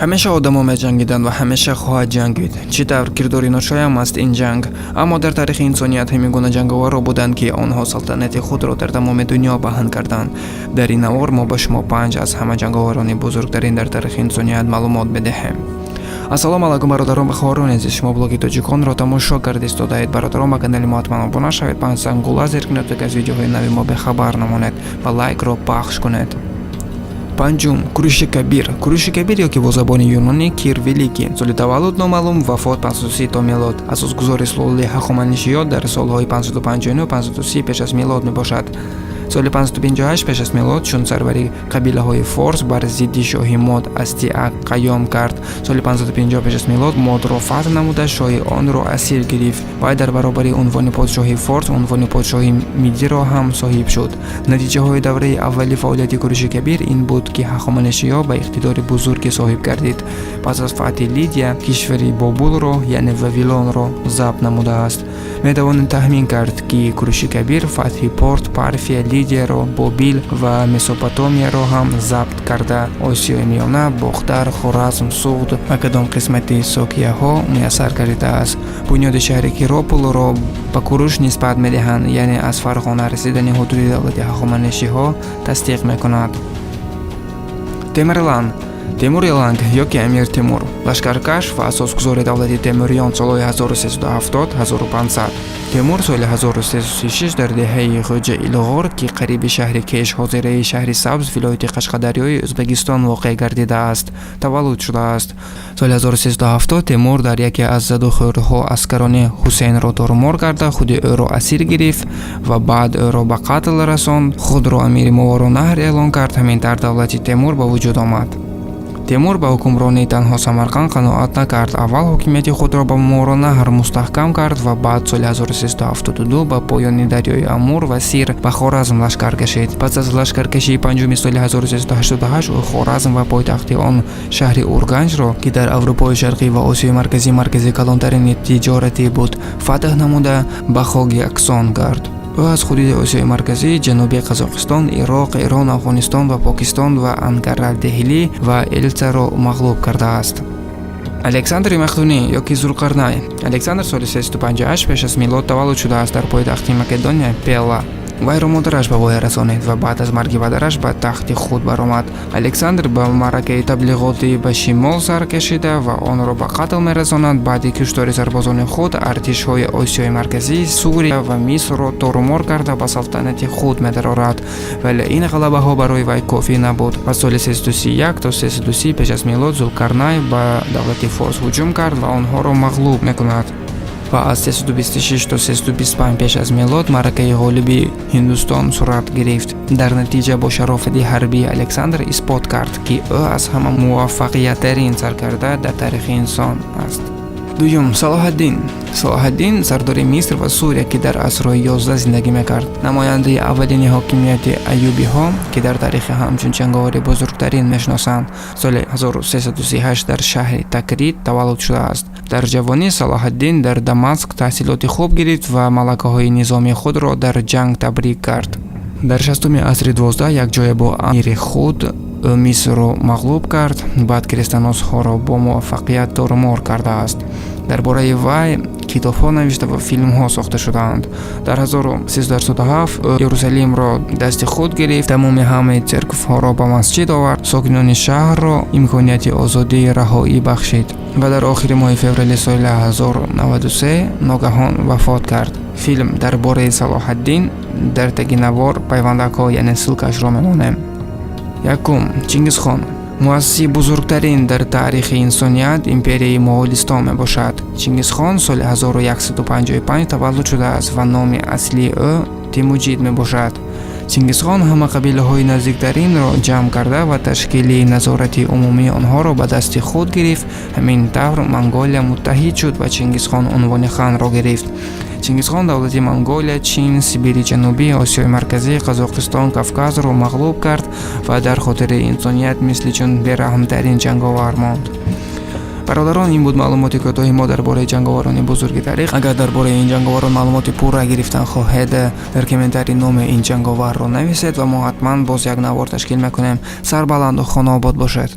ҳамеша одамо меҷангиданд ва ҳамеша хоҳад ҷангид. чӣ тавр кирдори ношоям аст ин ҷанг. аммо дар тарихи инсоният ҳамин гуна ҷанговарро буданд ки онҳо салтанати худро дар тамоми дунё баҳн карданд. дар ин навор мо ба шумо 5 аз ҳама ҷанговарони бузургтарин дар тарихи инсоният маълумот медиҳем. ассалому алайкум бародарон ва хоҳарон азиз, шумо блоги тоҷиконро тамошо карда истодаед. бародарон ба канали мо ҳатман обуна шавед, пансангула зеркунед так аз видеоҳои нави мо бехабар намонед ва лайкро пахш кунед. панҷум, Куруши Кабир. Куруши Кабир ёки бо забони юнонӣ Кир Великий, соли таваллуд номаълум, вафот 530 то милод. асосгузори сулолаи ҳахоманишиёт дар солҳои 559-530 пеш аз милод мебошад. соли 558 пеш аз милод чун сарвари қабилаҳои Форс бар зидди шоҳи Мод Астиак қаём кард. соли 550 пеш аз милод Модро фатҳ намуда шоҳи онро асир гирифт. вай дар баробари унвони подшоҳи Форс унвони подшоҳи Мидиро ҳам соҳиб шуд. натиҷаҳои давраи аввали фаъолияти Куруши Кабир ин буд ки ҳахоманишиё ба иқтидори бузургӣ соҳиб гардид. пас аз фатҳи Лидия кишвари Бобулро яъне Вавилонро забт намудааст. метавонем тахмин кард ки Куруши Кабир фатҳи Порт, Парфия, Лидияро, Бобил ва Месопотомияро ҳам забт карда Осиёи Миёна, Бохтар, Хоразм, Суғд ва кадом қисмати Сокияҳо муяссар гардидааст. бунёди шаҳри Киропулро ба Куруш нисбат медиҳанд, яъне аз Фарғона расидани ҳудуди давлати ҳахоманишиҳо тасдиқ мекунад. Темирлан Темур Иланг ёки Амир Темур, лашкаркаш ва асосгузори давлати Темуриён солҳои 1370-1500. Темур соли 1336 дар деҳаи Ғӯҷа Илғор ки қариби шаҳри Кеш ҳозираи шаҳри Сабз вилояти Қашқадарёи Ӯзбекистон воқеъ гардидааст, таваллуд шудааст. соли 1370 Темур дар яке аз задухӯриҳо аскарони Ҳусейнро торумор карда худи ӯро асир гирифт ва баъд ӯро ба қатл расонд. худро амири Моворонаҳр эълон кард. ҳамин тавр давлати Темур ба вуҷуд омад. Темур ба ҳукмронии танҳо Самарқанд қаноат накард. аввал ҳокимияти худро ба Моворонаҳр мустаҳкам кард ва баъд соли 1372 ба поёни дарёи Амур ва Сир ба Хоразм лашкар кашид. пас аз лашкаркашии панҷуми соли 1388 ӯ Хоразм ва пойтахти он шаҳри Урганҷро ки дар Аврупои Шарқӣ ва Осиёи маркази калонтарини тиҷоратӣ буд, фатҳ намуда ба хок яксон кард. ӯ аз ҳудуди Осиёи марказӣ, ҷануби Қазоқистон, Ироқ, Ирон, Афғонистон ва Покистон ва Анкара, Деҳлӣ ва Эльцаро мағлуб кардааст. Александр Мақтунӣ ёки Зулқарнай. Александр соли 358 пеш аз милод таваллуд шудааст дар пойтахти Македония Пела. вайро модараш ба воя расонид ва баъд аз марги падараш ба тахти худ баромад. Александр ба маъракаи таблиғотӣ ба шимол сар кашида ва онро ба қатл мерасонад. баъди куштори сарбозони худ артишҳои Осиёи марказӣ, Сурия ва Мисрро торумор карда ба салтанати худ медарорад, вале ин ғалабаҳо барои вай кофӣ набуд. ва соли 331 то 330 пеш аз милод Зулқарнай ба давлати Форс ҳуҷум кард ва онҳоро мағлуб мекунад. ва аз 326 то 325 пеш аз милод маъракаи ғолиби Ҳиндустон сурат гирифт. дар натиҷа бо шарофати ҳарбии Александр исбот кард ки ӯ аз ҳама муваффақияттарин саркарда дар тарихи инсон аст. дуюм, Салоҳаддин сардори Миср ва Сурия ки дар асрҳои 11 зиндагӣ мекард. намояндаи аввалини ҳокимияти Айюбиҳо ки дар таърихи ҳамчун ҷанговари бузургтарин мешиносанд. соли 1338 дар шаҳри Такрит таваллуд шудааст. дар ҷавонӣ Салоҳаддин дар Дамаск таҳсилоти хуб гирифт ва малакаҳои низоми худро дар ҷанг табрик кард. дар 60-уми асри 12 якҷоя бо амири худ ӯ Мисрро мағлуб кард. баъд крестаносҳоро бо муваффақият торумор кардааст. дар бораи вай китобҳо навишта ва филмҳо сохта шудаанд. дар 1307 ӯ Иерусалимро дасти худ гирифт, тамоми ҳамаи церквҳоро ба масҷид овард, сокинони шаҳрро имконияти озодии раҳоӣ бахшид ва дар охири моҳи феврали соли 1093 ногаҳон вафот кард. филм дар бораи Салоҳаддин дар таги навор пайвандакҳо яъне ссилкаашро мемонем. якум, Чингизхон. муассиси бузургтарин дар таърихи инсоният империяи Моғолистон мебошад. Чингизхон соли 1155 таваллуд шудааст ва номи аслии ӯ Тимуҷид мебошад. Чингизхон ҳама қабилаҳои наздиктаринро ҷамъ карда ва ташкили назорати умумии онҳоро ба дасти худ гирифт. ҳамин тавр Монголия муттаҳид шуд ва Чингизхон унвони ханро гирифт. Чингизхон давлати Монголия, Чин, Сибири ҷанубӣ, Осиёи марказӣ, Қазоқистон, Кавказро мағлуб кард ва дар хотири инсоният мисли чун бераҳмтарин ҷанговар монд. бародарон, ин буд маълумоти кӯтоҳи мо дар бораи ҷанговарони бузурги таърих. агар дар бораи ин ҷанговарон маълумоти пурра гирифтан хоҳед, дар комментарӣ номи ин ҷанговарро нависед ва мо ҳатман боз як навор ташкил мекунем. Сарбаланду хонаобод бошед.